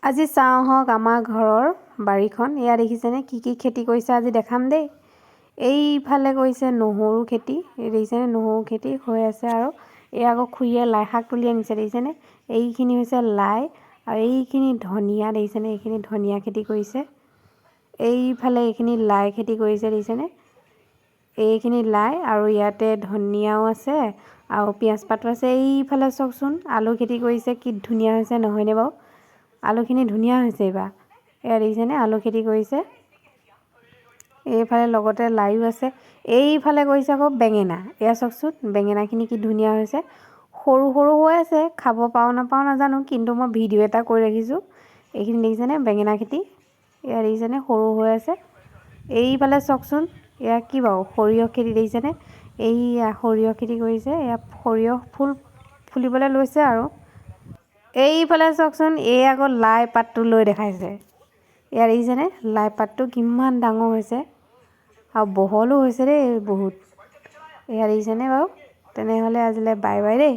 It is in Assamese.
আজি চাওঁ হওক আমাৰ ঘৰৰ বাৰীখন এয়া দেখিছেনে কি খেতি কৰিছে আজি দেখাম দেই। এইফালে কৰিছে নহৰু খেতি, দেখিছেনে নহৰু খেতি হৈ আছে আৰু এই আকৌ খুৰীয়ে লাই শাক তুলি আনিছে দেখিছেনে। এইখিনি হৈছে লাই আৰু এইখিনি ধনিয়া দেখিছেনে, এইখিনি ধনিয়া খেতি কৰিছে। এইফালে এইখিনি লাই খেতি কৰিছে দেখিছেনে, এইখিনি লাই আৰু ইয়াতে ধনিয়াও আছে আৰু পিঁয়াজ পাতো আছে। এইফালে চাওকচোন আলু খেতি কৰিছে, কি ধুনীয়া হৈছে নহয়নে বাৰু। আলুখিনি ধুনীয়া হৈছে এইবাৰ, এয়া দেখিছেনে আলু খেতি কৰিছে। এইফালে লগতে লাইও আছে। এইফালে কৰিছে আকৌ বেঙেনা, এয়া চাওকচোন বেঙেনাখিনি কি ধুনীয়া হৈছে। সৰু সৰু হৈ আছে, খাব পাওঁ নাপাওঁ নাজানো, কিন্তু মই ভিডিঅ' এটা কৰি ৰাখিছোঁ। এইখিনি দেখিছেনে বেঙেনা খেতি, এয়া দেখিছেনে সৰু হৈ আছে। এইফালে চাওকচোন এয়া কি বাৰু সৰিয়হ খেতি দেখিছেনে, এইয়া সৰিয়হ খেতি কৰিছে। এয়া সৰিয়হ ফুলিবলৈ লৈছে আৰু এইফালে চাওকচোন এই আকৌ লাই পাতটো লৈ দেখাইছে। এয়া দেখিছেনে লাই পাতটো কিমান ডাঙৰ হৈছে আৰু বহলো হৈছে দেই বহুত। এয়া দেখিছেনে বাৰু। তেনেহ'লে আজিলৈ বাই বাই দেই।